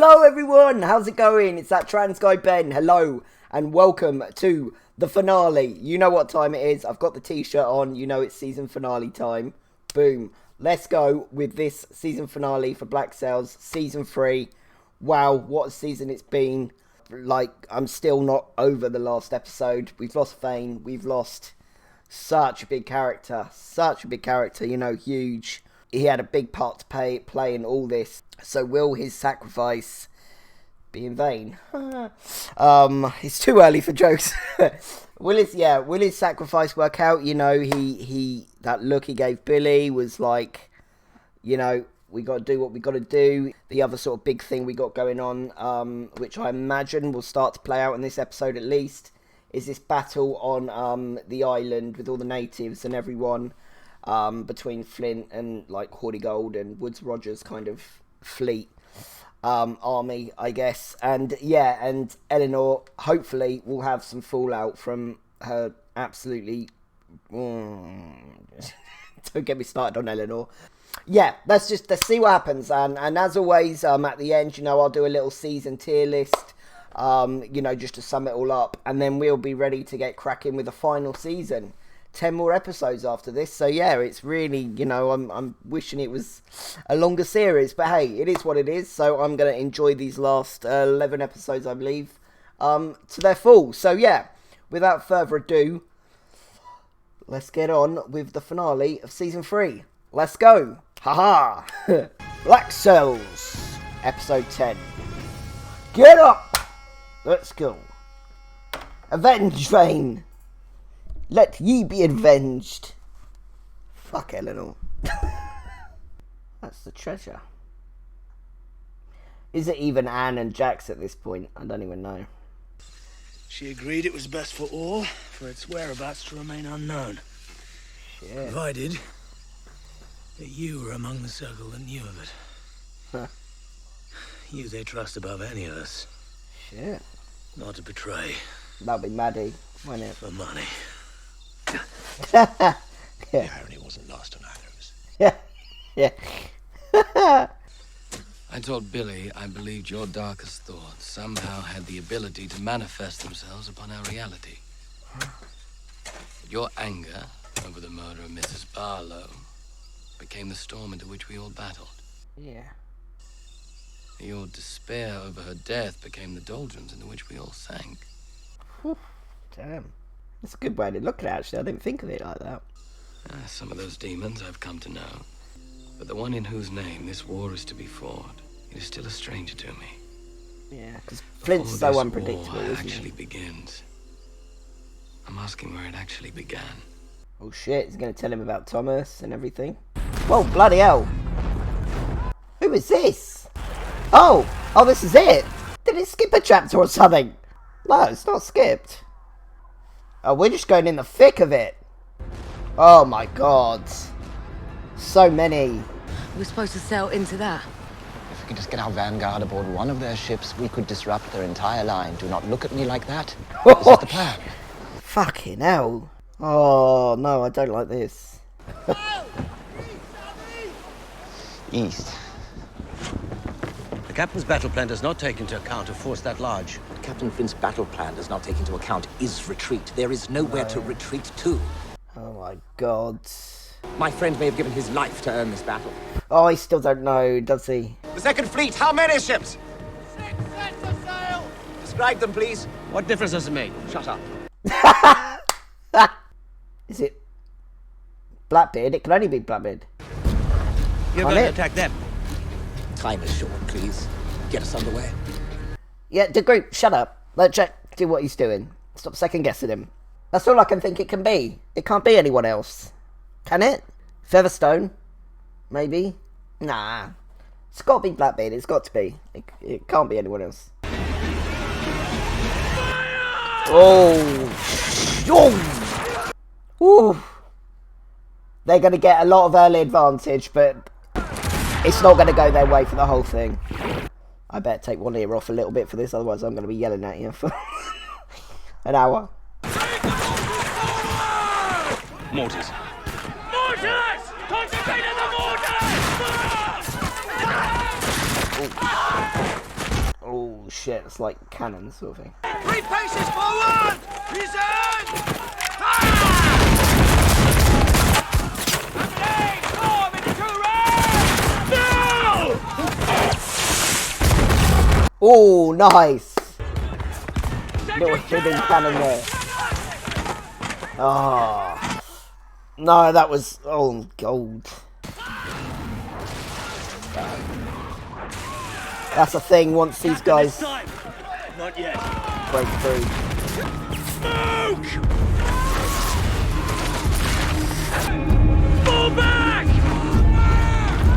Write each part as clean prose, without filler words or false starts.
Hello everyone, how's it going? It's that trans guy Ben. Hello and welcome to the finale. You know what time it is. I've got the t-shirt on. You know it's season finale time. Boom. Let's go with this season finale for Black Sails, season 3. Wow, what a season it's been. Like, I'm still not over the last episode. We've lost Vane. We've lost such a big character. Such a big character, you know, huge. He had a big part to play in all this. So will his sacrifice be in vain? It's too early for jokes. Will his sacrifice work out? You know, that look he gave Billy was like, you know, we got to do what we got to do. The other sort of big thing we got going on, which I imagine will start to play out in this episode at least, is this battle on the island with all the natives and everyone, between Flint and like Hordigold and Woods Rogers kind of fleet army, I guess. And yeah, and Eleanor hopefully will have some fallout from her absolutely don't get me started on Eleanor. Yeah, let's see what happens. And as always, at the end, you know, I'll do a little season tier list, you know, just to sum it all up, and then we'll be ready to get cracking with the final season. 10 more episodes after this, so yeah, it's really, you know, I'm wishing it was a longer series, but hey, it is what it is. So I'm gonna enjoy these last 11 episodes, I believe, to their full. So yeah, without further ado, let's get on with the finale of season 3. Let's go. Haha. Black Sails, episode 10. Get up. Let's go. Avenge Vane. Let ye be avenged. Fuck Eleanor. That's the treasure. Is it even Anne and Jax at this point? I don't even know. She agreed it was best for all for its whereabouts to remain unknown. Shit. Provided that you were among the circle that knew of it. Huh. You they trust above any of us. Shit. Not to betray. That'll be Maddie, won't it? For money. Yeah. The irony wasn't lost on either of us. Yeah. Yeah. I told Billy I believed your darkest thoughts somehow had the ability to manifest themselves upon our reality. But your anger over the murder of Mrs. Barlow became the storm into which we all battled. Yeah. Your despair over her death became the doldrums into which we all sank. Whew. Damn. That's a good way to look at it, actually. I didn't think of it like that. Some of those demons I've come to know. But the one in whose name this war is to be fought, it is still a stranger to me. Yeah, because Flint's Before so this unpredictable, war isn't actually he? begins, I'm asking where it actually began. Oh shit, he's going to tell him about Thomas and everything. Whoa, bloody hell. Who is this? Oh, this is it. Did it skip a chapter or something? No, it's not skipped. Oh, we're just going in the thick of it. Oh my god. So many. We're supposed to sail into that. If we could just get our vanguard aboard one of their ships, we could disrupt their entire line. Do not look at me like that. This is the plan. Fucking hell. Oh, no, I don't like this. East. The captain's battle plan does not take into account a force that large. Captain Flint's battle plan does not take into account is retreat. There is nowhere to retreat to. Oh my god. My friend may have given his life to earn this battle. Oh, he still don't know, does he? The second fleet, how many ships? 6 sets of sail. Describe them, please. What difference does it make? Shut up. Is it Blackbeard? It can only be Blackbeard. You're On going it. to attack them. Time is short, please. Get us underway. Yeah, the group, shut up. Let Jack do what he's doing. Stop second guessing him. That's all I can think it can be. It can't be anyone else. Can it? Featherstone? Maybe? Nah. It's got to be Blackbeard. It's got to be. It can't be anyone else. Oh. Ooh. They're going to get a lot of early advantage, but it's not going to go their way for the whole thing. I better take one ear off a little bit for this, otherwise I'm going to be yelling at you for an hour. Mortars. Mortars! Concentrate on the mortars! shit, it's like cannon sort of thing. 3 paces forward! He's in! Oh, nice! Little hidden cannon there. Oh. No, that was... Oh, gold. That's the thing, once these guys Not yet. break through. Smoke! Fall back!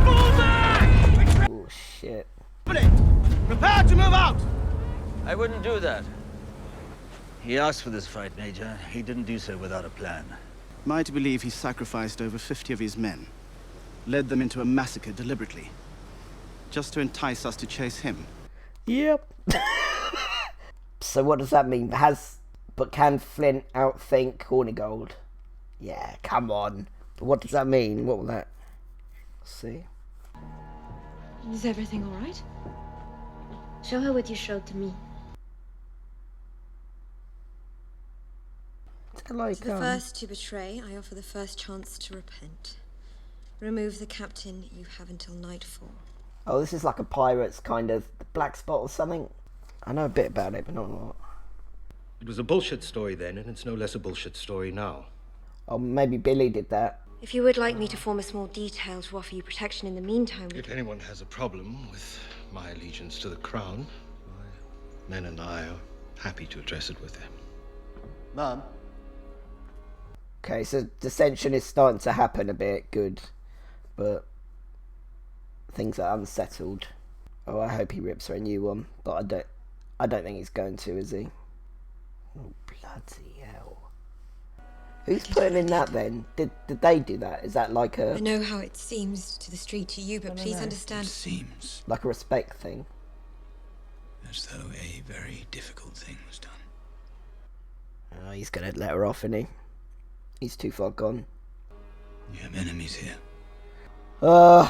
Fall back! Oh, shit. Prepare to move out! I wouldn't do that. He asked for this fight, Major. He didn't do so without a plan. Am I to believe he sacrificed over 50 of his men? Led them into a massacre deliberately? Just to entice us to chase him? Yep. So what does that mean? But can Flint outthink Hornigold? Yeah, come on. But what does that mean? What will that... Let's see. Is everything all right? Show her what you showed to me. Like, To the first to betray, I offer the first chance to repent. Remove the captain. You have until nightfall. Oh, this is like a pirate's kind of black spot or something. I know a bit about it, but not a lot. It was a bullshit story then, and it's no less a bullshit story now. Oh, maybe Billy did that. If you would like me to form a small detail to offer you protection in the meantime... If anyone has a problem with my allegiance to the crown, my men and I are happy to address it with them. Mom? Okay, so dissension is starting to happen a bit. Good. But things are unsettled. Oh, I hope he rips her a new one. But I don't think he's going to, is he? Oh, bloody hell. Who's putting in that then? Did they do that? Is that like a... I know how it seems to the street to you, but please understand... It seems like a respect thing? as though a very difficult thing was done. Oh, he's going to let her off, isn't he? He's too far gone. You have enemies here. Then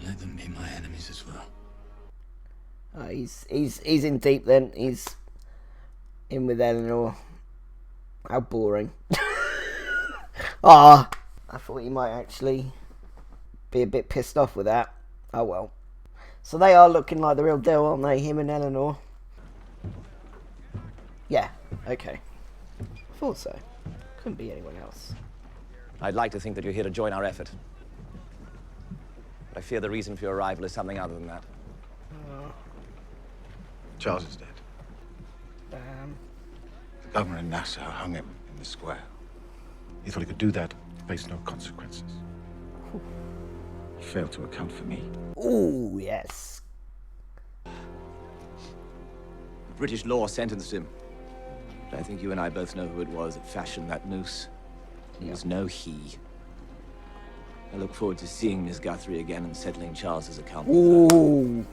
let them be my enemies as well. He's in deep then. He's in with Eleanor. How boring. I thought he might actually be a bit pissed off with that. Oh well. So they are looking like the real deal, aren't they? Him and Eleanor. Yeah, okay. Thought so. Couldn't be anyone else. I'd like to think that you're here to join our effort. But I fear the reason for your arrival is something other than that. Charles is dead. Damn. The governor in Nassau hung him in the square. He thought he could do that, face no consequences. He failed to account for me. Ooh, yes. British law sentenced him. But I think you and I both know who it was that fashioned that noose. He was no he. I look forward to seeing Miss Guthrie again and settling Charles's account. Ooh.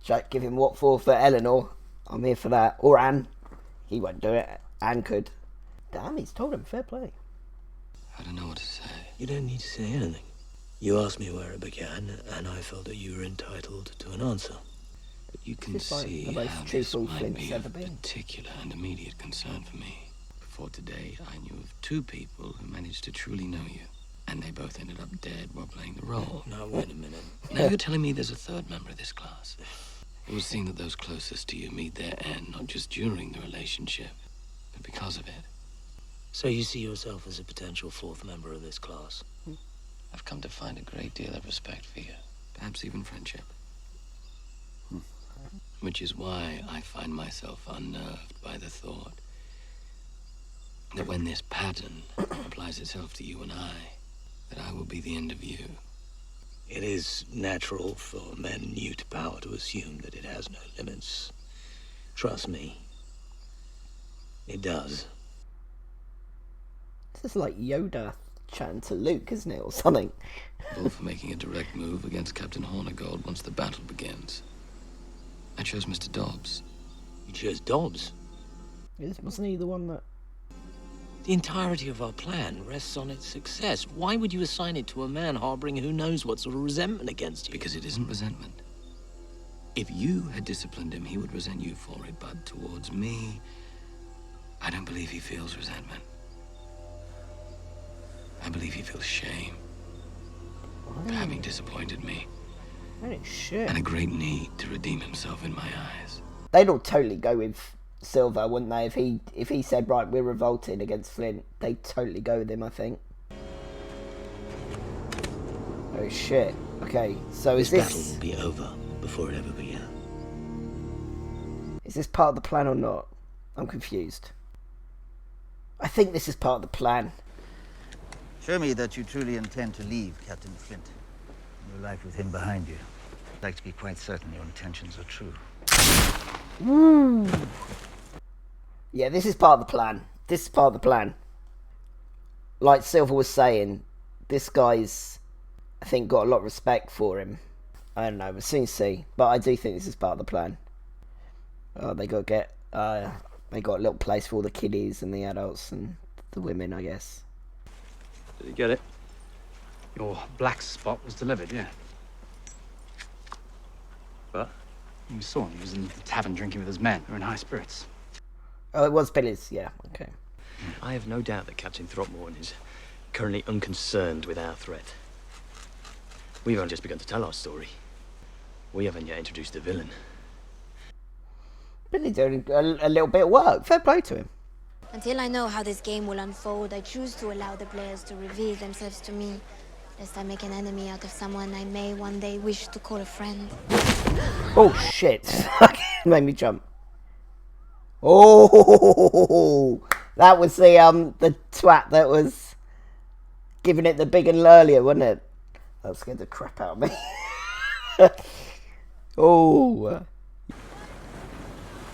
Jack, give him what for Eleanor. I'm here for that. Or Anne. He won't do it. Anne could. Damn, he's told him. Fair play. I don't know what to say. You don't need to say anything. You asked me where it began, and I felt that you were entitled to an answer. But you can It's like see the most how this truthful might Flint's be ever of been. particular and immediate concern for me. Before today, I knew of 2 people who managed to truly know you. And they both ended up dead while playing the role. Now, wait a minute. Now you're telling me there's a 3rd member of this class. It would seem that those closest to you meet their end, not just during the relationship, but because of it. So you see yourself as a potential 4th member of this class? I've come to find a great deal of respect for you, perhaps even friendship. Which is why I find myself unnerved by the thought that when this pattern applies itself to you and I, that I will be the end of you. It is natural for men new to power to assume that it has no limits. Trust me, it does. This is like Yoda chatting to Luke, isn't it? Or something. All for making a direct move against Captain Hornigold once the battle begins. I chose Mr. Dobbs. You chose Dobbs? Wasn't he the one that... The entirety of our plan rests on its success. Why would you assign it to a man harboring who knows what sort of resentment against you? Because it isn't resentment. If you had disciplined him, he would resent you for it, but towards me, I don't believe he feels resentment. I believe he feels shame for having disappointed me. Holy shit. And a great need to redeem himself in my eyes. They'd all totally go with Silver, wouldn't they? If he said, right, we're revolting against Flint, they'd totally go with him, I think. Oh shit. Okay, so is This this... battle will be over before it ever began. Is this part of the plan or not? I'm confused. I think this is part of the plan. Show me that you truly intend to leave Captain Flint. Your life with him behind you. I'd like to be quite certain your intentions are true. Woo. Yeah, this is part of the plan. This is part of the plan. Like Silver was saying, this guy's, I think, got a lot of respect for him. I don't know, we'll soon see. But I do think this is part of the plan. Oh, they got to get, they got a little place for all the kiddies and the adults and the women, I guess. Did you get it? Your black spot was delivered, yeah. But you saw him. He was in the tavern drinking with his men. They were in high spirits. Oh, it was Billy's, yeah, okay. I have no doubt that Captain Throckmorton is currently unconcerned with our threat. We've only just begun to tell our story. We haven't yet introduced the villain. Billy doing a little bit of work. Fair play to him. Until I know how this game will unfold, I choose to allow the players to reveal themselves to me, lest I make an enemy out of someone I may one day wish to call a friend. Oh shit! Made me jump. Oh, that was the twat that was giving it the big and earlier, wasn't it? That scared the crap out of me. Oh.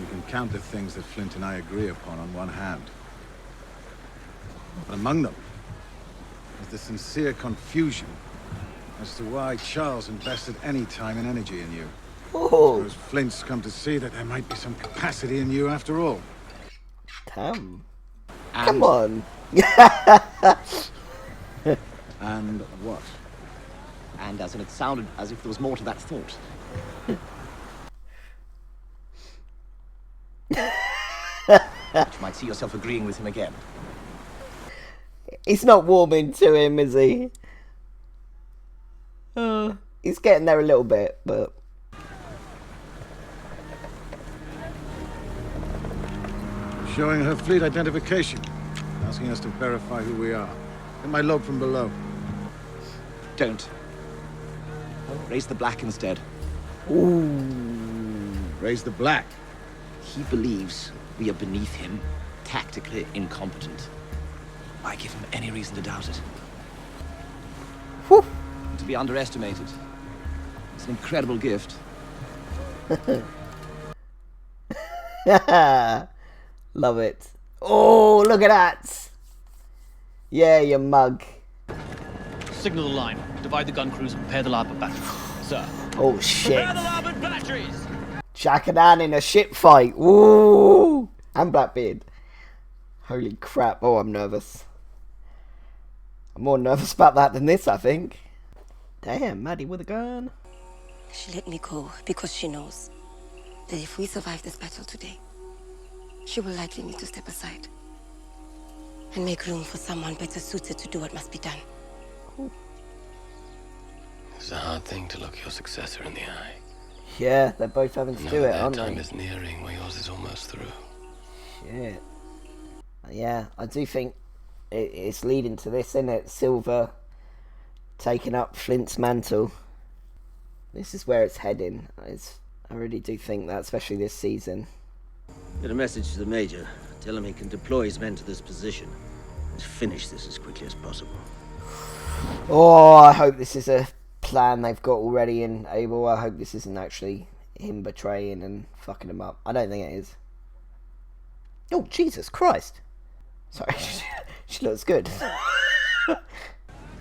You can count the things that Flint and I agree upon on one hand. But among them is the sincere confusion as to why Charles invested any time and energy in you. Oh. Suppose Flint's come to see that there might be some capacity in you after all. Damn. Come on. And what? And as in it sounded as if there was more to that thought. You might see yourself agreeing with him again. He's not warming to him, is he? He's getting there a little bit, but... Showing her fleet identification. Asking us to verify who we are. Get my log from below. Don't. Raise the black instead. Ooh. Raise the black. He believes we are beneath him, tactically incompetent. Why give him any reason to doubt it? Whew. To be underestimated. It's an incredible gift. Love it. Oh, look at that. Yeah, you mug. Signal the line. Divide the gun crews and prepare the larboard batteries. Sir. Oh, shit. Prepare the larboard batteries! Jack and Ann in a ship fight. Woo! And Blackbeard. Holy crap. Oh, I'm nervous. I'm more nervous about that than this, I think. Damn, Maddie with a gun. She let me go because she knows that if we survive this battle today, she will likely need to step aside and make room for someone better suited to do what must be done. It's a hard thing to look your successor in the eye. Yeah, they're both having to do it, aren't they? Their time is nearing where yours is almost through. Shit. Yeah, I do think it's leading to this, isn't it? Silver taking up Flint's mantle. This is where it's heading. I really do think that, especially this season. Get a message to the Major. Tell him he can deploy his men to this position. Let's finish this as quickly as possible. Oh, I hope this is a plan they've got already in Abel. I hope this isn't actually him betraying and fucking him up. I don't think it is. Oh, Jesus Christ. Sorry, she looks good.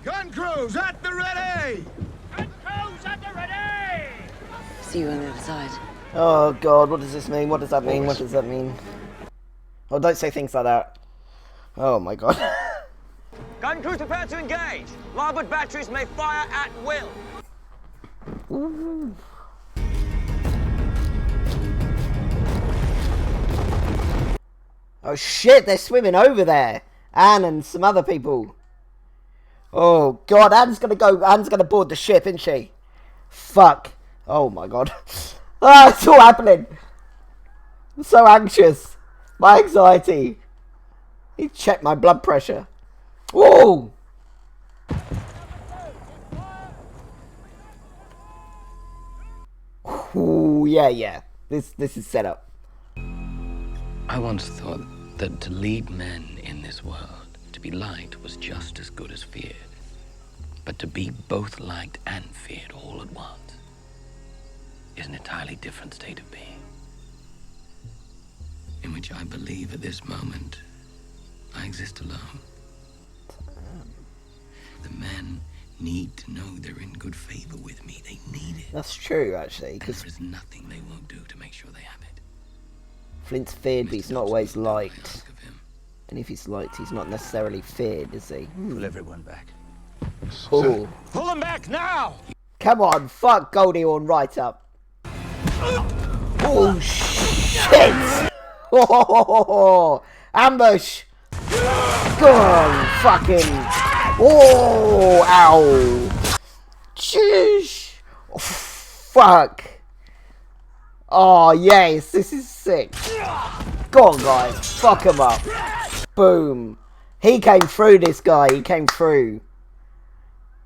Gun crews at the ready! Gun crews at the ready! See you on the other side. Oh, God, what does this mean? What does that mean? What does that mean? Oh, don't say things like that. Oh, my God. Gun crews prepare to engage. Larboard batteries may fire at will. Ooh. Oh shit, they're swimming over there. Anne and some other people. Oh god, Anne's gonna board the ship, isn't she? Fuck. Oh my god. Ah, it's all happening. I'm so anxious. My anxiety. He checked my blood pressure. Whoa! Ooh, yeah. This is set up. I once thought that to lead men in this world, to be liked was just as good as feared. But to be both liked and feared all at once is an entirely different state of being, in which I believe at this moment I exist alone. The men need to know they're in good favor with me. They need it. That's true, actually. And there is nothing they won't do to make sure they have it. Flint's feared, but he's not always liked. And if he's liked, he's not necessarily feared, is he? Pull everyone back. Oh. Pull them back now! Come on, fuck Goldie Hawn right up. Oh, shit! Oh, ambush! Go on, fucking... Oh, ow! Jeez! Oh, fuck! Oh, yes, this is sick. Go on, guys, fuck him up. Boom. He came through, this guy, he came through.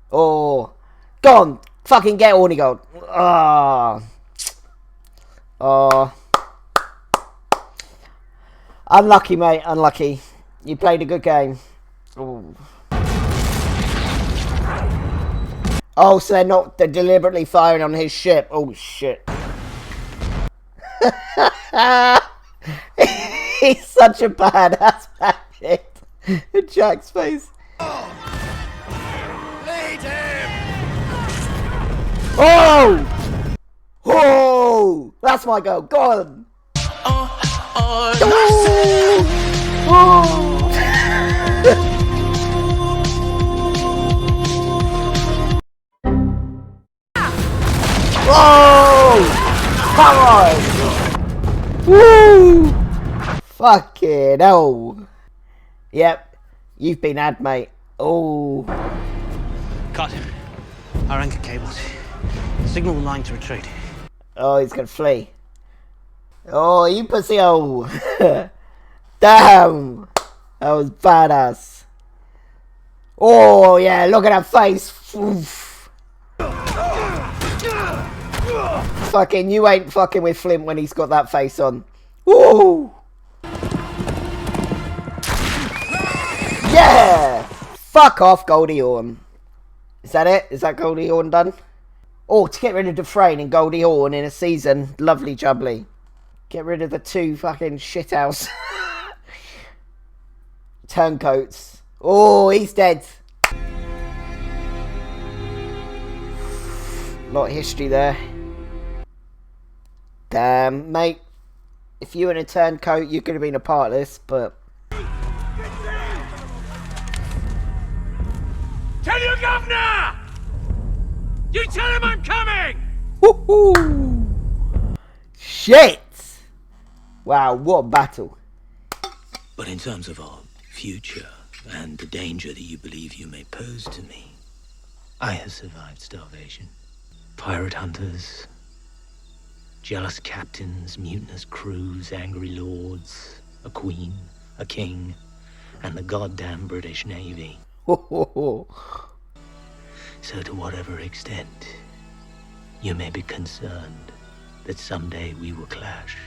Oh, go on, fucking get horny gold. Ah, oh, unlucky, mate, unlucky. You played a good game. Ooh. Oh, so they're deliberately firing on his ship. Oh shit. He's such a badass magnet. Jack's face. Oh! Oh! That's my goal. Go on. Oh! Oh! Come on! Woo! Fucking hell. Yep. You've been had, mate. Oh. Cut. Our anchor cables. Signal the line to retreat. Oh, he's gonna flee. Oh, you pussy hole. Damn. That was badass. Oh, yeah, look at that face. Oof. Fucking, you ain't fucking with Flint when he's got that face on. Woo! Yeah! Fuck off, Goldie Hawn. Is that it? Is that Goldie Hawn done? Oh, to get rid of Dufresne and Goldie Hawn in a season. Lovely jubbly. Get rid of the two fucking shithouse turncoats. Oh, he's dead. Lot of history there. Damn, mate. If you were in a turncoat, you could have been a part of this, but... Tell your governor! You tell him I'm coming! Woohoo! Shit! Wow, what a battle. But in terms of our future and the danger that you believe you may pose to me, I have survived starvation. Pirate hunters, jealous captains, mutinous crews, angry lords, a queen, a king, and the goddamn British Navy. So to whatever extent you may be concerned that someday we will clash,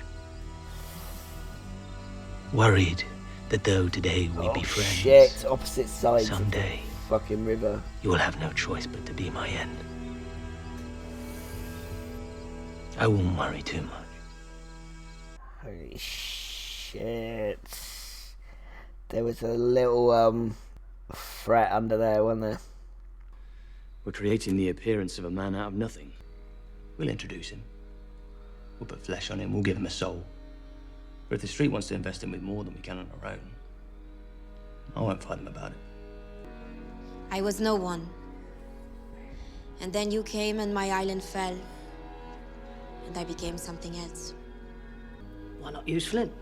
worried that though today we be friends, shit, opposite sides someday of the fucking river, you will have no choice but to be my end. I won't worry too much. Holy shit. There was a little threat under there, wasn't there? We're creating the appearance of a man out of nothing. We'll introduce him. We'll put flesh on him, we'll give him a soul. But if the street wants to invest him with more than we can on our own, I won't fight them about it. I was no one. And then you came and my island fell. And I became something else. Why not use Flint?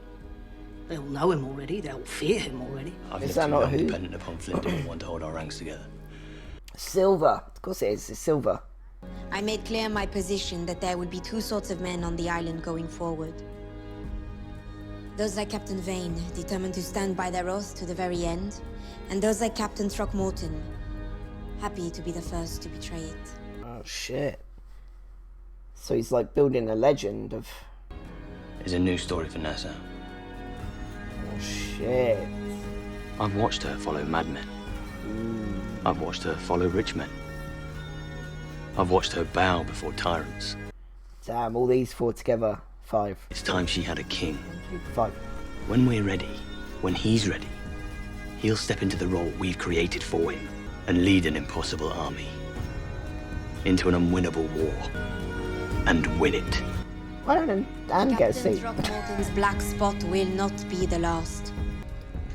They'll know him already. They'll fear him already. I've Is lived that too not long who? dependent upon Flint doing one to hold our ranks together. Silver. Of course it is. It's Silver. I made clear my position that there would be two sorts of men on the island going forward. Those like Captain Vane, determined to stand by their oath to the very end, and those like Captain Throckmorton, happy to be the first to betray it. Oh, shit. So he's like building a legend of... There's a new story for Nassau. Oh, shit. I've watched her follow madmen. I've watched her follow rich men. I've watched her bow before tyrants. Damn, all these four together. 5. It's time she had a king. 5. When we're ready, when he's ready, he'll step into the role we've created for him and lead an impossible army into an unwinnable war and win it. Why don't Anne get a Captain seat? Throckmorton's black spot will not be the last.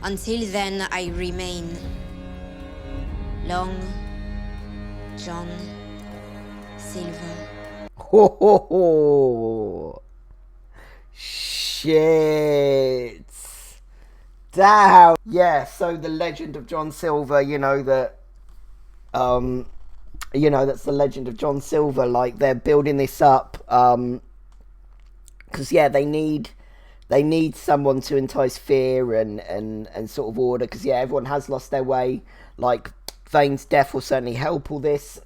Until then, I remain Long John Silver. Ho ho ho! Shit! Damn! Yeah, so the legend of John Silver, you know, that you know, that's the legend of John Silver. Like, they're building this up because yeah, they need someone to entice fear and sort of order, because yeah, everyone has lost their way. Like, Vane's death will certainly help all this.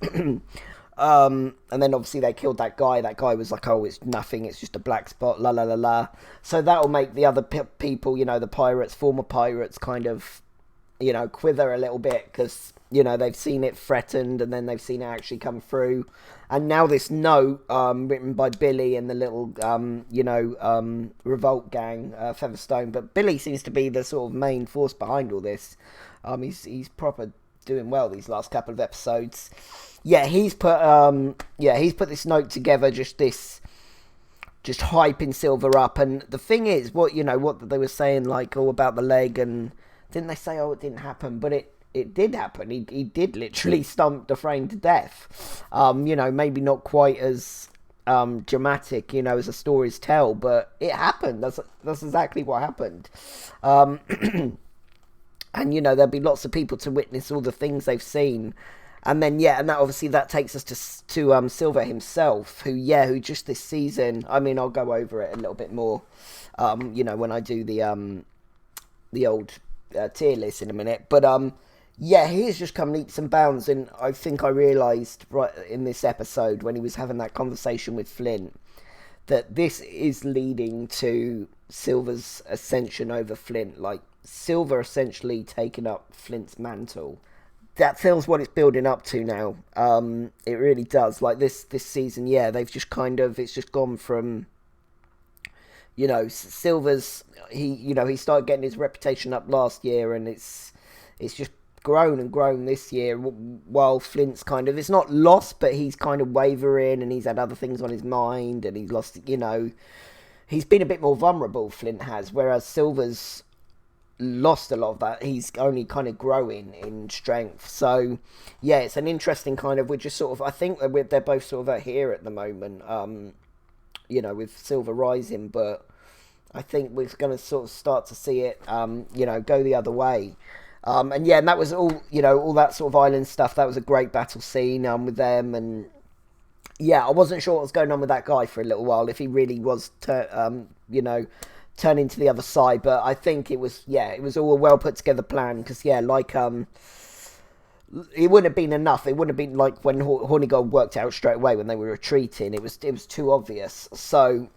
And then obviously they killed that guy. That guy was like, oh, it's nothing, it's just a black spot, la la la la. So that'll make the other people, you know, the pirates, former pirates, kind of, you know, quiver a little bit, because, you know, they've seen it threatened and then they've seen it actually come through. And now this note, written by Billy and the little, you know, revolt gang, Featherstone. But Billy seems to be the sort of main force behind all this. He's proper doing well these last couple of episodes. Yeah, he's put this note together, just hyping Silver up. And the thing is, what they were saying, like, all about the leg, and didn't they say, oh, it didn't happen? But it did happen. He did literally stomp Dufresne to death. You know, maybe not quite as dramatic, you know, as the stories tell, but it happened. That's exactly what happened. And, you know, there'll be lots of people to witness all the things they've seen. And then, yeah, and that obviously that takes us to Silver himself, who just this season, I mean, I'll go over it a little bit more, you know, when I do the old tier list in a minute. But, yeah, he has just come leaps and bounds. And I think I realised right in this episode, when he was having that conversation with Flint, that this is leading to Silver's ascension over Flint. Like, Silver essentially taking up Flint's mantle. That feels what it's building up to now. It really does. Like, this season, yeah, they've just it's just gone from, you know, Silver's, he started getting his reputation up last year, and it's just grown and grown this year, while Flint's it's not lost, but he's kind of wavering, and he's had other things on his mind, and he's lost, you know, he's been a bit more vulnerable, Flint has, whereas Silver's lost a lot of that. He's only kind of growing in strength. So yeah, it's an interesting we're just sort of, I think they're both sort of here at the moment, you know, with Silver rising, but I think we're going to sort of start to see it, you know, go the other way. And yeah, and that was all, you know, all that sort of island stuff. That was a great battle scene with them. And yeah, I wasn't sure what was going on with that guy for a little while, if he really was you know, turning to the other side. But I think it was all a well put together plan, because yeah, like it wouldn't have been enough. It wouldn't have been like when Hornigold worked out straight away when they were retreating. It was too obvious. So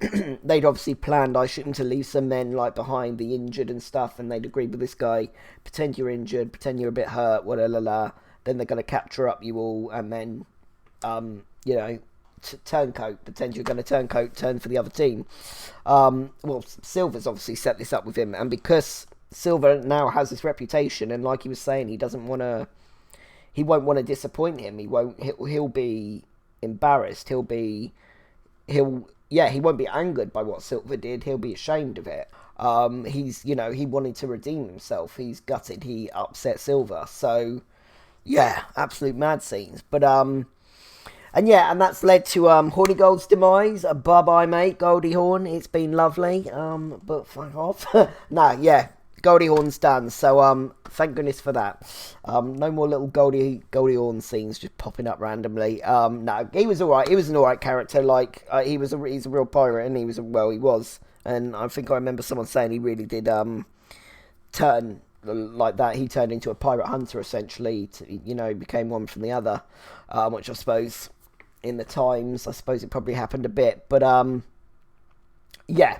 they'd obviously planned, I shouldn't to leave some men like behind, the injured and stuff, and they'd agreed with this guy, pretend you're injured, pretend you're a bit hurt, whatever. Then they're going to capture up you all, and then you know, turncoat, pretend you're going to turncoat, turn for the other team. Well, Silver's obviously set this up with him, and because Silver now has this reputation, and like he was saying, he won't want to disappoint him. He'll be embarrassed. He won't be angered by what Silver did. He'll be ashamed of it. He's, you know, he wanted to redeem himself. He's gutted he upset Silver. So yeah, absolute mad scenes. But And yeah, and that's led to Horny Gold's demise. Bye-bye, mate, Goldie Horn. It's been lovely, but fuck off. Nah, yeah, Goldie Horn's done. So thank goodness for that. No more little Goldie Horn scenes just popping up randomly. No, he was alright. He was an alright character. Like he's a real pirate, and he was. And I think I remember someone saying he really did turn like that. He turned into a pirate hunter essentially. Became one from the other, which I suppose. In the times, I suppose it probably happened a bit, but yeah,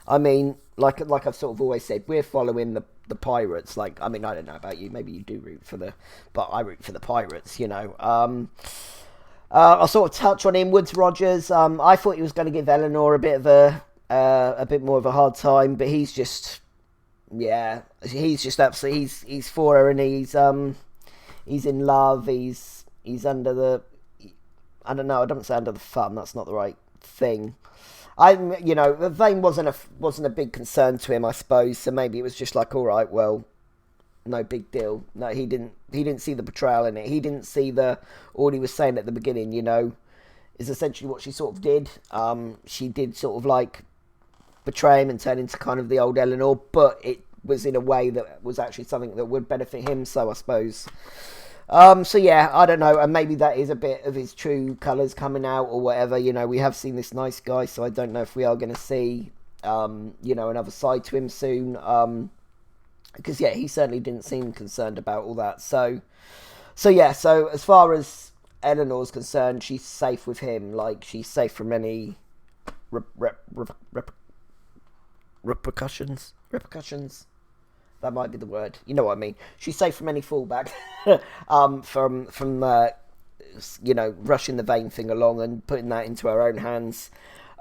I mean, like I've sort of always said, we're following the pirates. Like, I mean, I don't know about you, maybe you do but I root for the pirates. I'll sort of touch on him. Woodes Rogers. I thought he was going to give Eleanor a bit more of a hard time, but he's just absolutely he's for her, and he's in love. He's under the. I don't know. I don't say under the thumb. That's not the right thing. Vane wasn't a big concern to him, I suppose. So maybe it was just like, all right, well, no big deal. No, he didn't see the betrayal in it. He didn't see all he was saying at the beginning. Is essentially what she sort of did. She did sort of like betray him and turn into kind of the old Eleanor, but it was in a way that was actually something that would benefit him. So I suppose. So yeah, I don't know, and maybe that is a bit of his true colours coming out or whatever. We have seen this nice guy, so I don't know if we are going to see, another side to him soon. Because yeah, he certainly didn't seem concerned about all that. So yeah, so as far as Eleanor's concerned, she's safe with him. Like, she's safe from any repercussions. That might be the word. You know what I mean. She's safe from any fallback. from rushing the Vane thing along and putting that into her own hands.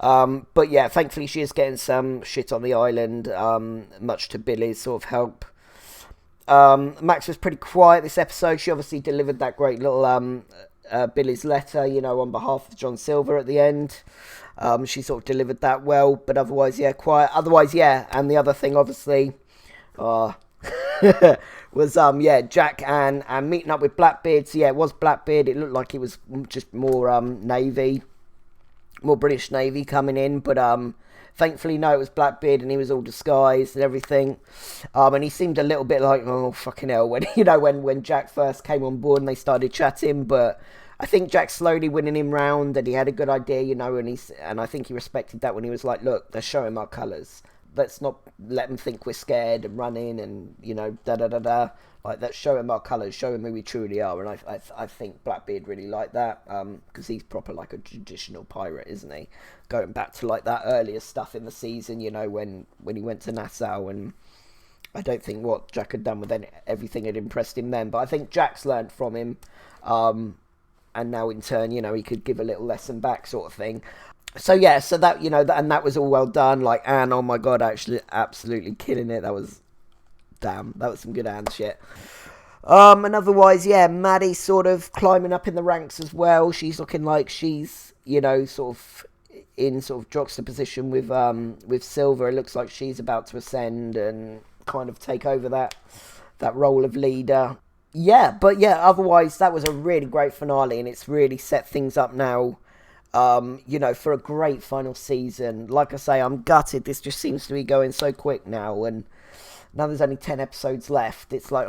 But yeah, thankfully she is getting some shit on the island, much to Billy's sort of help. Max was pretty quiet this episode. She obviously delivered that great little Billy's letter, on behalf of John Silver at the end. She sort of delivered that well, but otherwise, yeah, quiet. Otherwise, yeah, and the other thing, obviously, was Jack and meeting up with Blackbeard. So yeah, it was Blackbeard. It looked like it was just more British Navy coming in, but thankfully no, it was Blackbeard, and he was all disguised and everything. And he seemed a little bit like, oh fucking hell, when when Jack first came on board and they started chatting. But I think Jack's slowly winning him round, and he had a good idea, and I think he respected that when he was like, look, they're showing our colours. Let's not let them think we're scared and running and, da-da-da-da. Like, let's show him our colours, show him who we truly are. And I think Blackbeard really liked that, because he's proper like a traditional pirate, isn't he? Going back to, like, that earlier stuff in the season, when he went to Nassau, and I don't think what Jack had done with everything had impressed him then. But I think Jack's learnt from him, and now in turn, he could give a little lesson back sort of thing. So yeah, so that, and that was all well done. Like, Anne, oh my god, actually absolutely killing it. That was some good Anne shit. And otherwise, yeah, Maddie sort of climbing up in the ranks as well. She's looking like she's, sort of in sort of juxtaposition with Silver. It looks like she's about to ascend and kind of take over that role of leader. Yeah, but yeah, otherwise that was a really great finale, and it's really set things up now. For a great final season. Like I say, I'm gutted. This just seems to be going so quick now, and now there's only 10 episodes left. It's like,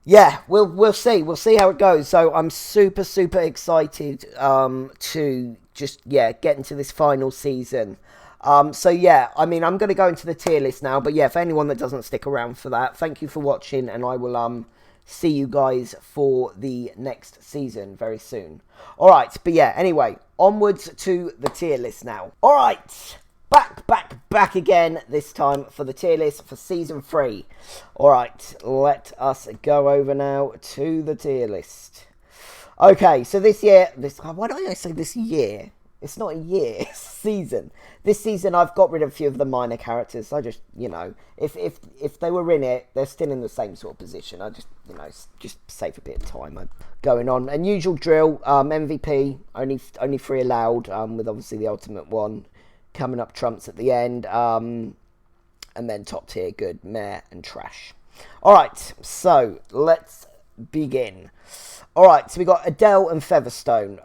yeah, we'll see. We'll see how it goes. So I'm super, super excited to just, get into this final season. So yeah, I mean, I'm going to go into the tier list now, but yeah, for anyone that doesn't stick around for that, thank you for watching, and I will see you guys for the next season very soon. Alright, but yeah, anyway, onwards to the tier list now. Alright, back again, this time for the tier list for season 3. Alright, let us go over now to the tier list. Okay, so why do I say this year? It's not a year, it's season. This season, I've got rid of a few of the minor characters. I just, if they were in it, they're still in the same sort of position. I just, just save a bit of time going on. And usual drill, MVP, only 3 allowed, with obviously the ultimate one coming up trumps at the end. And then top tier, good, meh, and trash. All right, so let's begin. Alright, so we got Adele and Featherstone.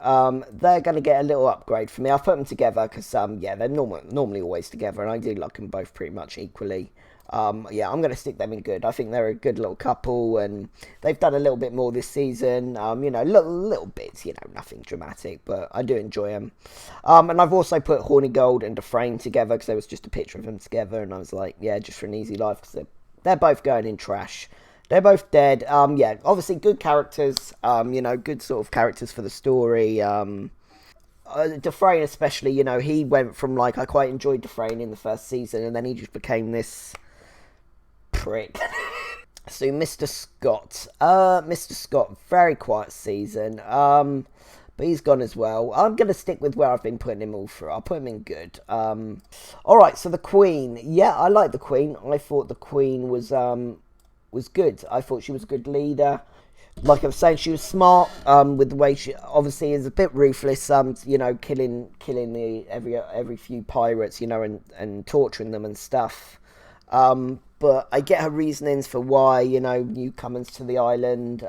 They're going to get a little upgrade for me. I've put them together because, yeah, they're normally always together, and I do like them both pretty much equally. Yeah, I'm going to stick them in good. I think they're a good little couple, and they've done a little bit more this season. You know, little bits, you know, nothing dramatic, but I do enjoy them. And I've also put Horny Gold and Dufresne together because there was just a picture of them together, and I was like, yeah, just for an easy life, because they're both going in trash. They're both dead. Yeah, obviously good characters. You know, good sort of characters for the story. Dufresne especially, you know, he went from, like, I quite enjoyed Dufresne in the first season, and then he just became this prick. So Mr. Scott. Mr. Scott, very quiet season. But he's gone as well. I'm going to stick with where I've been putting him all through. I'll put him in good. Alright, so the Queen. Yeah, I like the Queen. I thought the Queen was good. I thought she was a good leader. Like I was saying, she was smart with the way she obviously is a bit ruthless. You know, killing the every few pirates, you know, and torturing them and stuff. But I get her reasonings for why, you know, newcomers to the island,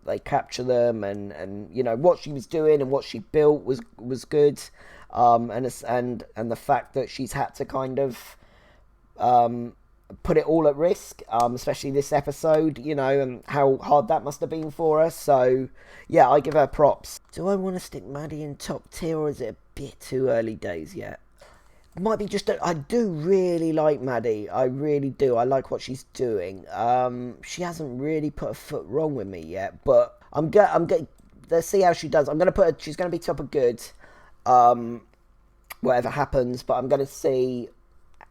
they capture them, and you know what she was doing and what she built was good, and the fact that she's had to kind of put it all at risk, especially this episode, you know, and how hard that must have been for her. So yeah, I give her props. Do I want to stick Maddie in top tier, or is it a bit too early days yet? Might be just I do really like Maddie. I really do. I like what she's doing. She hasn't really put a foot wrong with me yet, but I'm going. Let's see how she does. I'm gonna put her, she's gonna be top of good, whatever happens. But I'm gonna see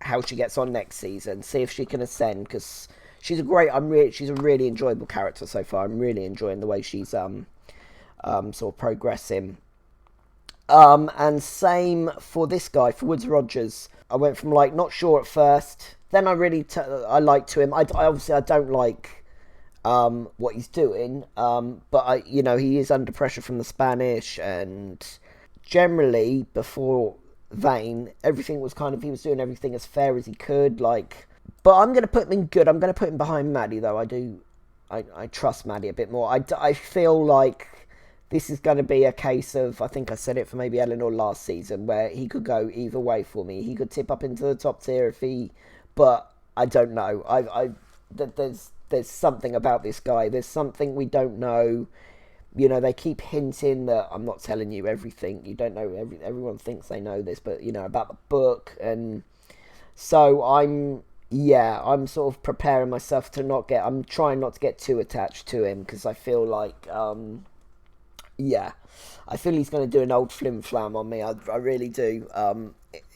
how she gets on next season. See if she can ascend, because she's she's a really enjoyable character so far. I'm really enjoying the way she's sort of progressing. And same for this guy, for Woods Rogers. I went from, like, not sure at first, then I really I liked him. I obviously I don't like what he's doing, but you know, he is under pressure from the Spanish, and generally before Vane, everything was kind of, he was doing everything as fair as he could, like. But I'm gonna put him in good. I'm gonna put him behind Maddie, though. I trust Maddie a bit more. I feel like this is going to be a case of, I think I said it for maybe Eleanor last season, where he could go either way for me. He could tip up into the top tier if he, but I don't know. There's something about this guy. There's something we don't know. You know, they keep hinting that I'm not telling you everything. You don't know. Everyone thinks they know this, but you know about the book, and so I'm sort of preparing myself to not get. I'm trying not to get too attached to him, because I feel like. Yeah, I feel he's going to do an old flim-flam on me. I really do,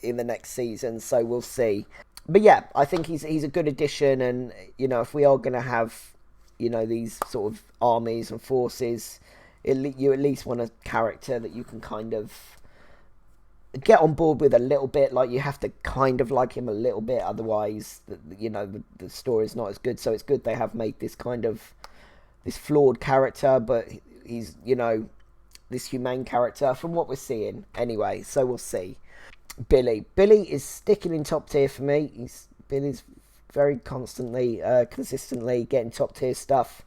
in the next season, so we'll see. But yeah, I think he's a good addition, and, you know, if we are going to have, you know, these sort of armies and forces, you at least want a character that you can kind of get on board with a little bit. Like, you have to kind of like him a little bit, otherwise, you know, the story's not as good. So it's good they have made this kind of, this flawed character, but he's, you know, this humane character from what we're seeing anyway, so we'll see. Billy is sticking in top tier for me. Billy's very consistently getting top tier stuff.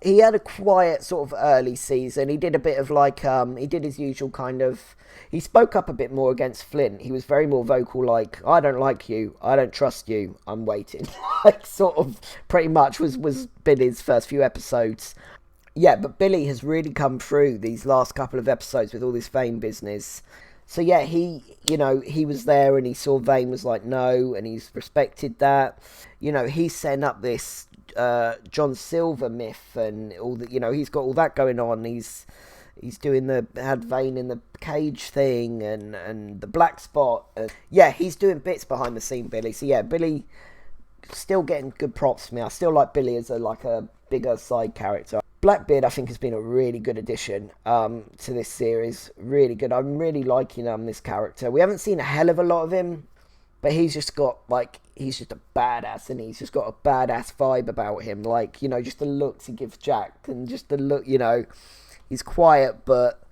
He had a quiet sort of early season. He did a bit of, like, he did his usual kind of, he spoke up a bit more against Flint. He was very more vocal, like, I don't like you, I don't trust you, I'm waiting. Like, sort of, pretty much was Billy's first few episodes. Yeah, but Billy has really come through these last couple of episodes with all this Vane business. So yeah, he was there, and he saw Vane was like, no, and he's respected that. You know, he's setting up this John Silver myth, and all that, you know, he's got all that going on. He's doing had Vane in the cage thing, and the black spot. Yeah, he's doing bits behind the scene, Billy. So yeah, Billy still getting good props from me. I still like Billy as a bigger side character. Blackbeard, I think, has been a really good addition to this series. Really good. I'm really liking this character. We haven't seen a hell of a lot of him, but he's just got, like, he's just a badass, and he's just got a badass vibe about him. Like, you know, just the looks he gives Jack, and just the look, you know, he's quiet but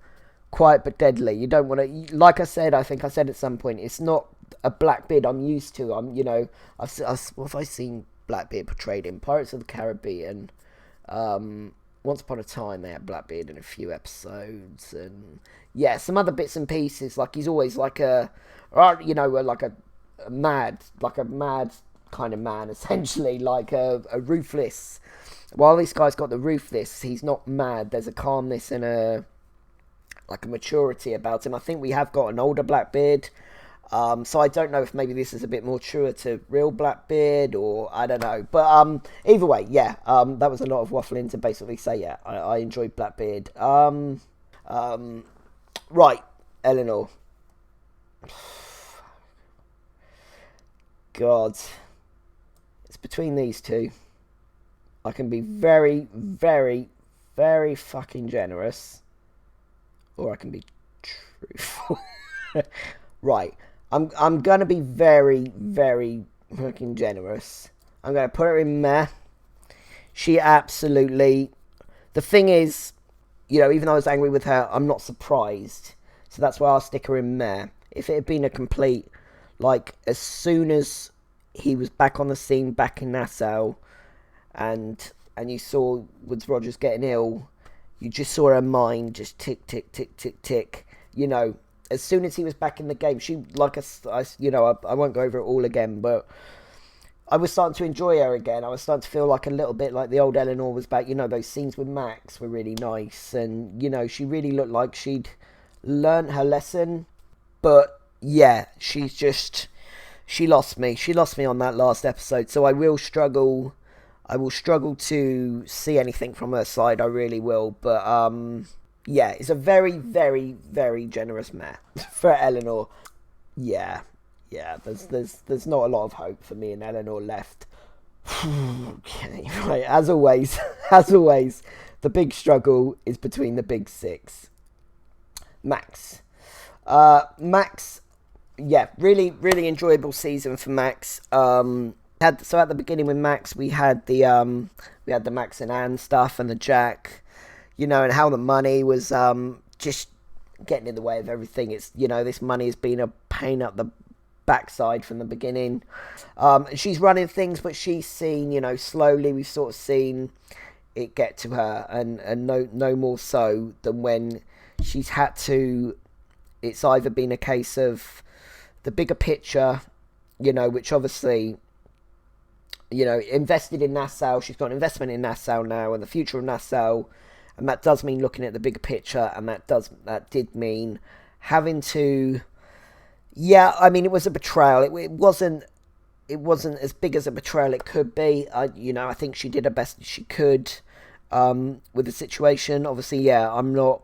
deadly. You don't want to, like I said, I think I said at some point, it's not a Blackbeard I'm used to. You know, what have I seen Blackbeard portrayed in? Pirates of the Caribbean. Once Upon a Time they had Blackbeard in a few episodes, and yeah, some other bits and pieces. Like he's always like a mad kind of man, essentially, like a ruthless. While this guy's got the ruthless, he's not mad. There's a calmness and a maturity about him. I think we have got an older Blackbeard. So I don't know if maybe this is a bit more truer to real Blackbeard, or I don't know. But either way, yeah, that was a lot of waffling to basically say, yeah, I enjoyed Blackbeard. Right, Eleanor. God. It's between these two. I can be very, very, very fucking generous, or I can be truthful. Right. I'm gonna be very, very fucking generous. I'm gonna put her in meh. She absolutely. The thing is, even though I was angry with her, I'm not surprised. So that's why I'll stick her in meh. If it had been a complete, as soon as he was back on the scene, back in Nassau, and you saw Woodes Rogers getting ill, you just saw her mind just tick, tick, tick, tick, tick. As soon as he was back in the game, she, I won't go over it all again, but I was starting to enjoy her again. I was starting to feel like a little bit like the old Eleanor was back. Those scenes with Max were really nice, and, she really looked like she'd learnt her lesson. But, yeah, she lost me. She lost me on that last episode, so I will struggle to see anything from her side. I really will, but, yeah, it's a very, very, very generous meh for Eleanor. Yeah, there's not a lot of hope for me and Eleanor left. Okay, right, as always, the big struggle is between the big six. Max. Max, yeah, really, really enjoyable season for Max. So at the beginning with Max, we had the Max and Anne stuff and the Jack. And how the money was just getting in the way of everything. It's, this money has been a pain up the backside from the beginning. She's running things, but she's seen, slowly we've sort of seen it get to her, and no more so than when she's had to. It's either been a case of the bigger picture, which obviously, invested in Nassau. She's got an investment in Nassau now, and the future of Nassau. And that does mean looking at the bigger picture, and that did mean having to. Yeah, I mean, it was a betrayal. It wasn't as big as a betrayal it could be. I think she did her best she could with the situation. Obviously, yeah, I'm not.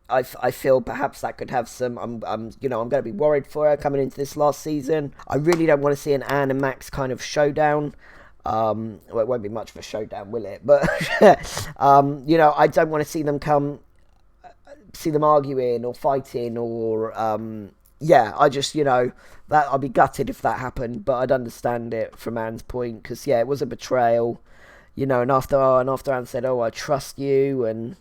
I feel perhaps that could have some. I'm going to be worried for her coming into this last season. I really don't want to see an Anne and Max kind of showdown. Well, it won't be much of a showdown, will it? But, I don't want to see them arguing or fighting or, I just, that I'd be gutted if that happened, but I'd understand it from Anne's point, because, yeah, it was a betrayal, and after Anne said, oh, I trust you, and,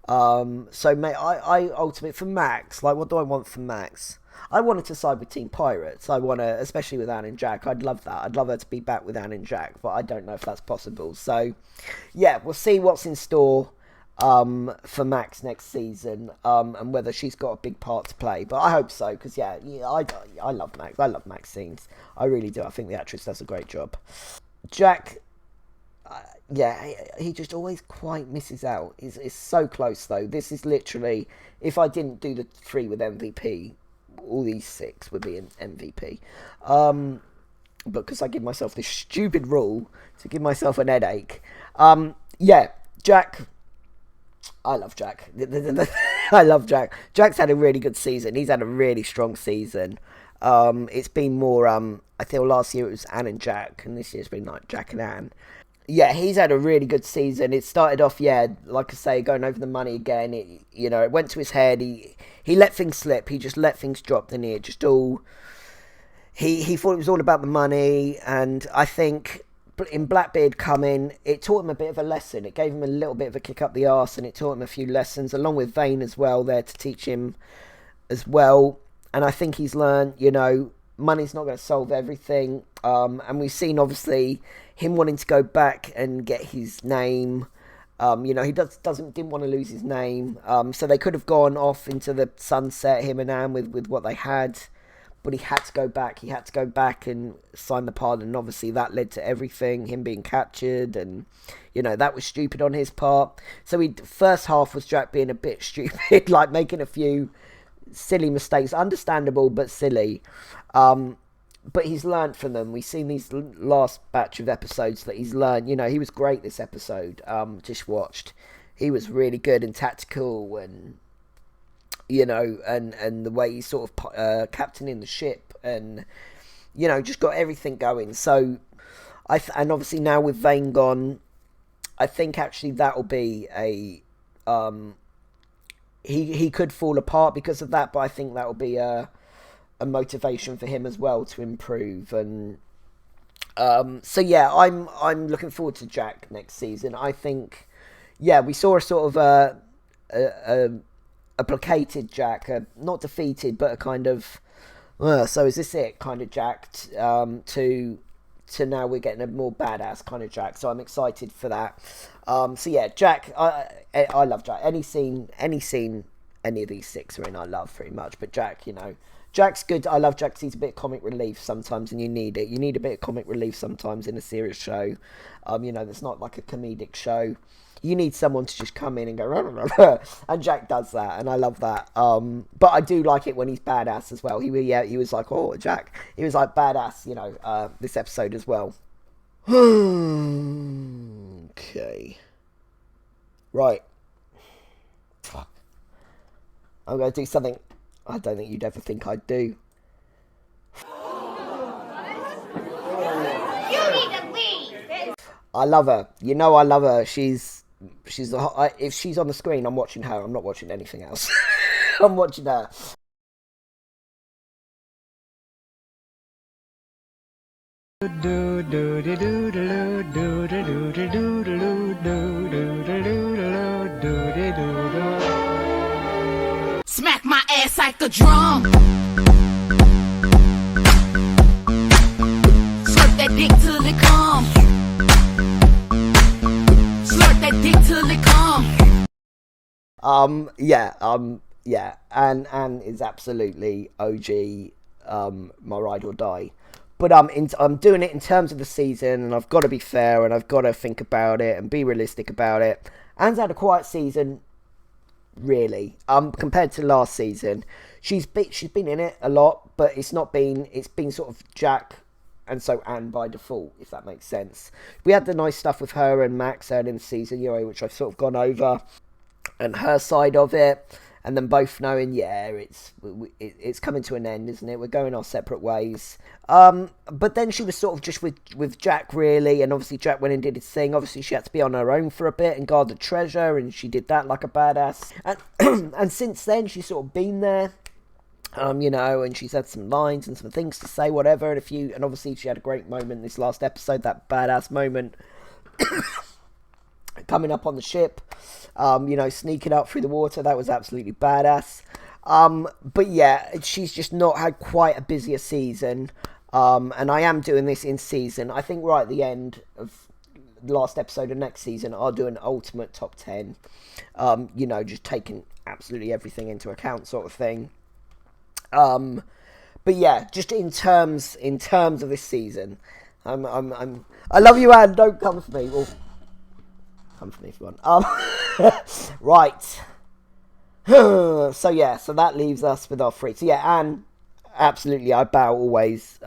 so, mate, I ultimately, for Max, what do I want from Max? I wanted to side with Team Pirates. I want to, especially with Anne and Jack. I'd love that. I'd love her to be back with Anne and Jack, but I don't know if that's possible. So, yeah, we'll see what's in store for Max next season, and whether she's got a big part to play. But I hope so, because, yeah, I love Max. I love Max scenes. I really do. I think the actress does a great job. Jack, yeah, he just always quite misses out. It's so close, though. This is literally, if I didn't do the 3 with MVP, all these 6 would be an MVP. Because I give myself this stupid rule to give myself an headache. Yeah, Jack. I love Jack. I love Jack. Jack's had a really good season. He's had a really strong season. It's been more, I feel last year it was Anne and Jack, and this year's been like Jack and Anne. Yeah, he's had a really good season. It started off, yeah, like I say, going over the money again. It went to his head. He let things slip. He just let things drop, didn't he? It just all. He thought it was all about the money, and I think in Blackbeard coming, it taught him a bit of a lesson. It gave him a little bit of a kick up the arse, and it taught him a few lessons, along with Vane as well, there to teach him as well. And I think he's learned, money's not going to solve everything. And we've seen, obviously, him wanting to go back and get his name. You know, he didn't want to lose his name. So they could have gone off into the sunset, him and Anne, with what they had. But he had to go back. He had to go back and sign the pardon. And obviously that led to everything, him being captured. And, you know, that was stupid on his part. So first half was Jack being a bit stupid, like making a few silly mistakes. Understandable, but silly. But he's learned from them. We've seen these last batch of episodes that he's learned. You know, he was great this episode. Just watched. He was really good and tactical, and you know, and the way he's sort of captaining the ship, and you know, just got everything going. So, and obviously now with Vane gone, I think actually that'll be a he could fall apart because of that, but I think that'll be a motivation for him as well to improve. And so yeah, I'm looking forward to Jack next season. I think, yeah, we saw a sort of a placated Jack, not defeated, but a kind of so is this it kind of Jack, to now we're getting a more badass kind of Jack. So I'm excited for that. So yeah, Jack, I love Jack. Any scene any of these 6 are in, I love pretty much. But Jack, you know, Jack's good. I love Jack because he's a bit of comic relief sometimes, and you need it. You need a bit of comic relief sometimes in a serious show. You know, that's not like a comedic show. You need someone to just come in and go, rah, rah, rah, and Jack does that, and I love that. But I do like it when he's badass as well. He was like, oh, Jack. He was like badass, you know, this episode as well. Okay. Right. Fuck. I'm going to do something I don't think you'd ever think I'd do. You need to leave! I love her. You know I love her. She's if she's on the screen, I'm watching her. I'm not watching anything else. I'm watching her. Smack my ass like a drum. Slurp that dick till it come. Slurp that dick till it come. Yeah. Anne is absolutely OG, my ride or die. But I'm doing it in terms of the season, and I've got to be fair, and I've got to think about it and be realistic about it. Anne's had a quiet season, really, compared to last season. She's been in it a lot, but it's been sort of Jack and so Anne by default, if that makes sense. We had the nice stuff with her and Max early in the season, you know, which I've sort of gone over, and her side of it, and then both knowing, yeah, it's coming to an end, isn't it? We're going our separate ways. But then she was sort of just with Jack, really, and obviously Jack went and did his thing. Obviously she had to be on her own for a bit and guard the treasure, and she did that like a badass. And and since then she's sort of been there, you know, and she's had some lines and some things to say, whatever. And obviously she had a great moment this last episode, that badass moment. Coming up on the ship, you know, sneaking up through the water, that was absolutely badass. But yeah, she's just not had quite a busier season. And I am doing this in season. I think right at the end of the last episode of next season, I'll do an ultimate top 10. You know, just taking absolutely everything into account, sort of thing. But yeah, just in terms of this season, I love you, Anne. Don't come for me. Well, come for me if you want. Right. So yeah, so that leaves us with our 3. So yeah, Anne, absolutely, I bow always.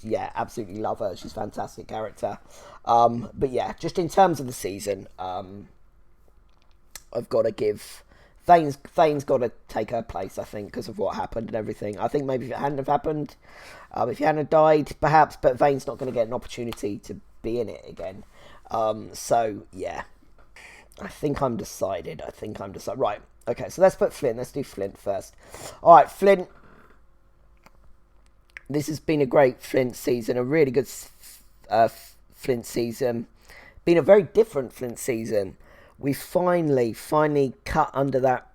Yeah, absolutely love her. She's a fantastic character. But yeah, just in terms of the season, I've got to give Thane's got to take her place, I think, because of what happened and everything. I think maybe if it hadn't have happened, if he hadn't died, perhaps, but Vane's not going to get an opportunity to be in it again. So yeah, I think I'm decided. Right. Okay, so let's put Flint. Let's do Flint first. All right, Flint. This has been a great Flint season, a really good Flint season. Been a very different Flint season. We finally cut under that,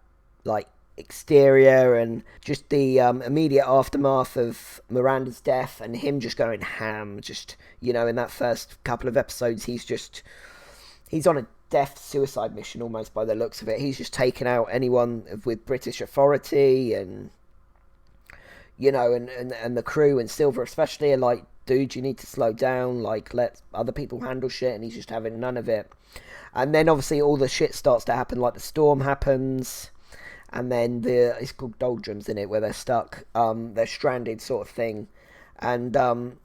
like, exterior and just the immediate aftermath of Miranda's death and him just going ham. Just, you know, in that first couple of episodes, he's on a death suicide mission almost by the looks of it. He's just taken out anyone with British authority, and you know, and the crew and Silver especially are like, dude, you need to slow down, like, let other people handle shit, and he's just having none of it. And then obviously all the shit starts to happen, like the storm happens, and then it's called doldrums in it, where they're stuck, they're stranded sort of thing. And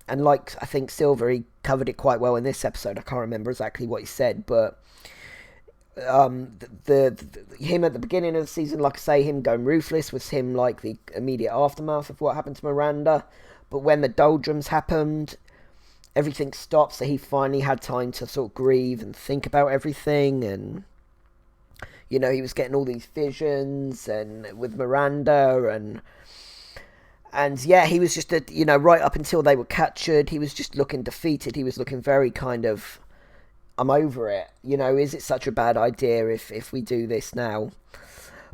like, I think Silver, he covered it quite well in this episode. I can't remember exactly what he said, but him at the beginning of the season, like I say, him going ruthless was him like the immediate aftermath of what happened to Miranda. But when the doldrums happened, everything stopped, so he finally had time to sort of grieve and think about everything. And you know, he was getting all these visions and with Miranda, and yeah, he was just you know, right up until they were captured, he was just looking defeated. He was looking very kind of, I'm over it, you know, is it such a bad idea if we do this now?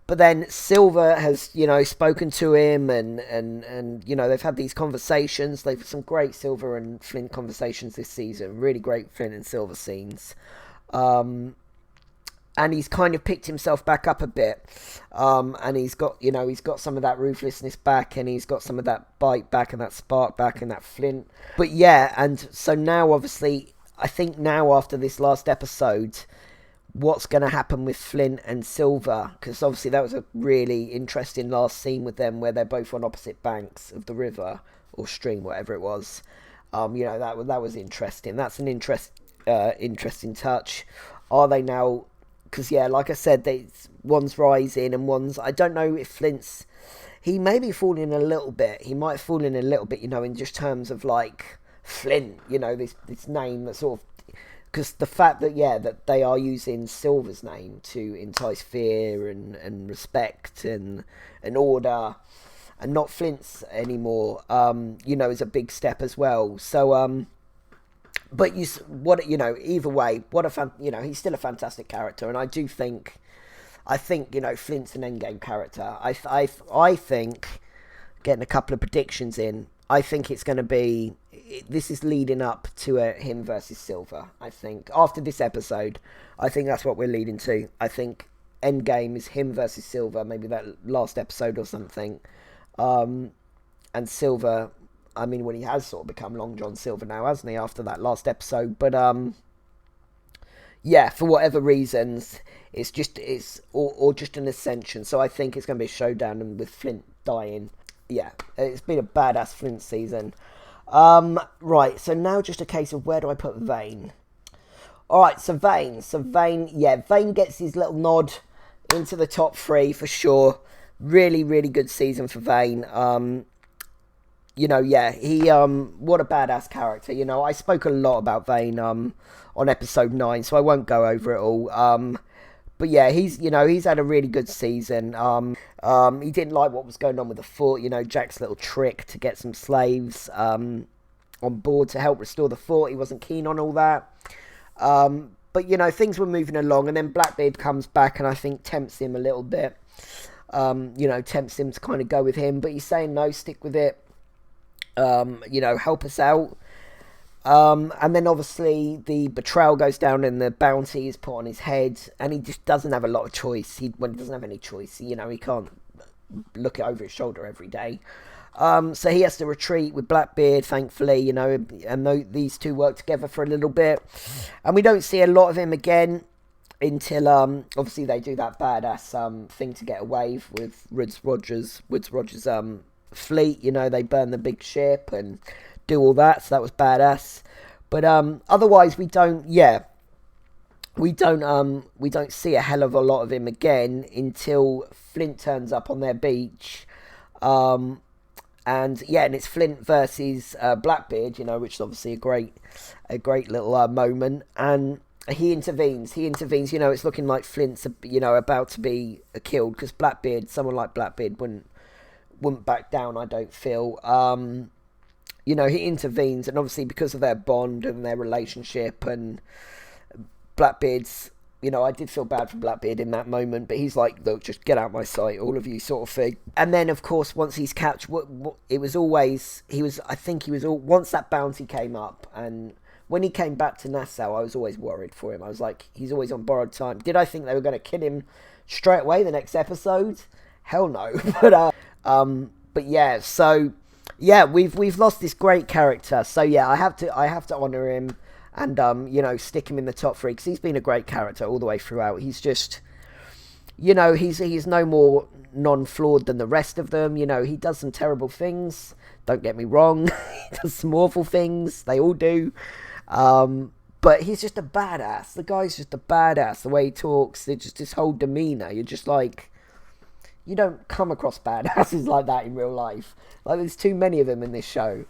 But then Silver has, you know, spoken to him, and you know, they've had these conversations. They've had some great Silver and Flint conversations this season, really great Flint and Silver scenes. And he's kind of picked himself back up a bit, and he's got, you know, he's got some of that ruthlessness back, and he's got some of that bite back, and that spark back, and that Flint. But yeah, and so now, obviously, I think now after this last episode, what's going to happen with Flint and Silver? Because obviously that was a really interesting last scene with them, where they're both on opposite banks of the river or stream, whatever it was. You know, that was interesting. That's an interesting touch. Are they now? Because yeah, like I said, one's rising and one's, I don't know if Flint's, he may be falling a little bit. He might fall in a little bit, you know, in just terms of like Flint, you know, this name that sort of, because the fact that, yeah, that they are using Silver's name to entice fear and respect and order, and not Flint's anymore, you know, is a big step as well. So, but you know, either way, you know, he's still a fantastic character, and I think, you know, Flint's an endgame character. I think, getting a couple of predictions in, I think it's going to be, this is leading up to him versus Silver. I think after this episode, I think that's what we're leading to. I think endgame is him versus Silver, maybe that last episode or something. And Silver, I mean, well, he has sort of become Long John Silver now, hasn't he, after that last episode? But yeah, for whatever reasons, it's just an ascension. So I think it's going to be a showdown, and with Flint dying. Yeah, it's been a badass Flint season. Right, so now just a case of where do I put Vane? Alright, so Vane, yeah, Vane gets his little nod into the top 3 for sure. Really, really good season for Vane. You know, yeah, he, what a badass character. You know, I spoke a lot about Vane, on episode 9, so I won't go over it all. But yeah, he's had a really good season. He didn't like what was going on with the fort, you know, Jack's little trick to get some slaves, on board to help restore the fort. He wasn't keen on all that. But, you know, things were moving along, and then Blackbeard comes back and I think tempts him a little bit. You know, tempts him to kind of go with him, but he's saying, no, stick with it. You know, help us out. And then obviously the betrayal goes down and the bounty is put on his head, and he just doesn't have a lot of choice. He doesn't have any choice, you know, he can't look over his shoulder every day. So he has to retreat with Blackbeard, thankfully, you know, and these two work together for a little bit. And we don't see a lot of him again until, obviously they do that badass thing to get away with Woodes Rogers' fleet, you know, they burn the big ship and do all that, so that was badass. But otherwise we don't see a hell of a lot of him again until Flint turns up on their beach. And it's Flint versus Blackbeard, you know, which is obviously a great little moment. And he intervenes, you know, it's looking like Flint's, you know, about to be killed, because someone like Blackbeard wouldn't back down, I don't feel. You know, he intervenes, and obviously because of their bond and their relationship, and Blackbeard's, You know, I did feel bad for Blackbeard in that moment, but he's like, look, just get out my sight, all of you, sort of thing. And then, of course, once he's captured, it was always, once that bounty came up, and when he came back to Nassau, I was always worried for him. I was like, he's always on borrowed time. Did I think they were going to kill him straight away the next episode? Hell no. But yeah, so, yeah, we've lost this great character. So, yeah, I have to honour him. And, you know, stick him in the top 3, because he's been a great character all the way throughout. He's just, you know, he's no more non-flawed than the rest of them. You know, he does some terrible things. Don't get me wrong. He does some awful things. They all do. But he's just a badass. The guy's just a badass. The way he talks, just his whole demeanour. You're just like, you don't come across badasses like that in real life. Like, there's too many of them in this show.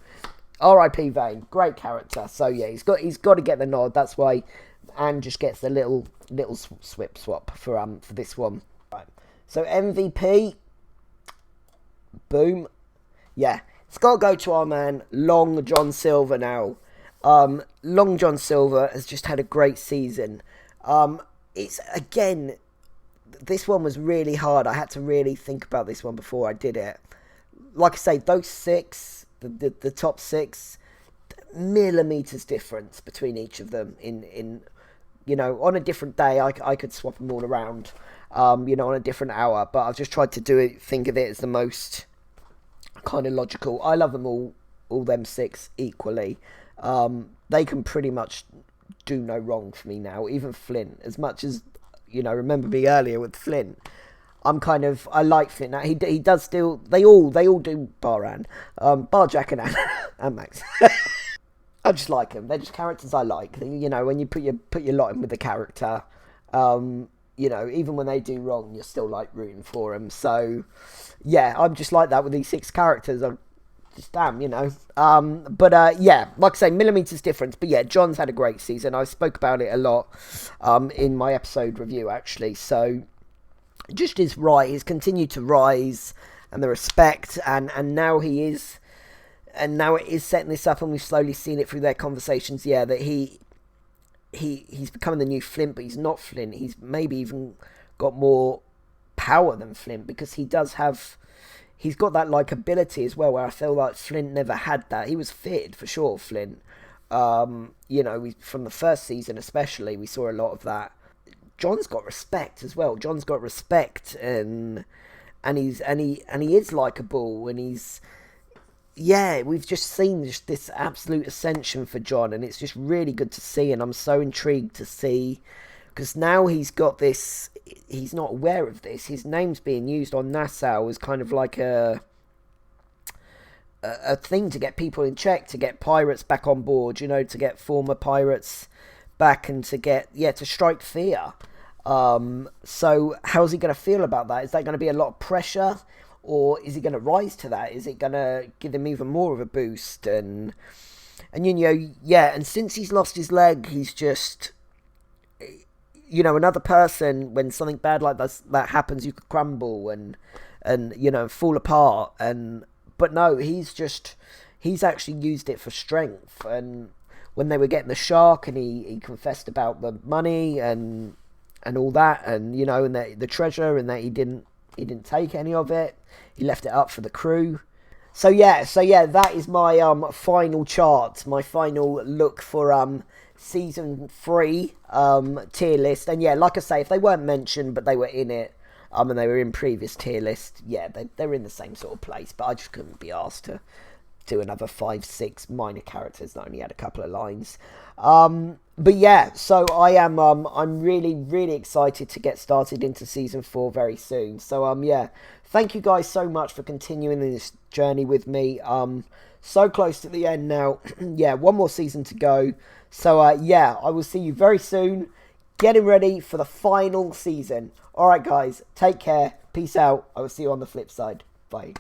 R.I.P. Vane, great character. So yeah, he's got to get the nod. That's why Anne just gets the little swap for this one. Right. So MVP, boom. Yeah, it's got to go to our man Long John Silver now. Long John Silver has just had a great season. It's again, this one was really hard. I had to really think about this one before I did it. Like I say, those 6. The top 6, millimeters difference between each of them. In you know, on a different day, I could swap them all around. You know, on a different hour. But I've just tried to think of it as the most kind of logical. I love them all them 6 equally. They can pretty much do no wrong for me now. Even Flint, as much as, you know, remember me earlier with Flint. I like Flint now. He does still. They all do, bar Anne, bar Jack and Anne and Max. I just like them. They're just characters I like. You know, when you put your lot in with the character, you know, even when they do wrong, you're still like rooting for them. So, yeah, I'm just like that with these 6 characters. I'm just damn, you know. Yeah, like I say, millimeters difference. But yeah, John's had a great season. I spoke about it a lot in my episode review actually. So. Just is right. He's continued to rise, and the respect, and now he is, and now it is setting this up, and we've slowly seen it through their conversations. Yeah, that he's becoming the new Flint, but he's not Flint. He's maybe even got more power than Flint, because he's got that likability as well. Where I feel like Flint never had that. He was fitted for sure, Flint. You know, from the first season especially, we saw a lot of that. John's got respect as well. John's got respect, and he is likable, and he's, yeah, we've just seen this absolute ascension for John, and it's just really good to see, and I'm so intrigued to see, because now he's got this, he's not aware of this, his name's being used on Nassau as kind of like a thing to get people in check, to get pirates back on board, you know, to get former pirates back, and to get, yeah, to strike fear. So how's he going to feel about that? Is that going to be a lot of pressure, or is he going to rise to that? Is it going to give him even more of a boost? And you know, yeah, and since he's lost his leg, he's just, you know, another person, when something bad like that happens, you could crumble and you know, fall apart, but no, he's actually used it for strength. And when they were getting the shark, and he confessed about the money and all that, and you know, and the treasure, and that he didn't take any of it. He left it up for the crew. So yeah, that is my final chart, my final look for season 3 tier list. And yeah, like I say, if they weren't mentioned but they were in it, and they were in previous tier list, yeah, they're in the same sort of place. But I just couldn't be asked to do another 5-6 minor characters that only had a couple of lines. But yeah, so I'm really excited to get started into season 4 very soon. So yeah, thank you guys so much for continuing this journey with me. So close to the end now. Yeah, one more season to go. So yeah, I will see you very soon, getting ready for the final season. Alright guys, take care, peace out, I will see you on the flip side. Bye.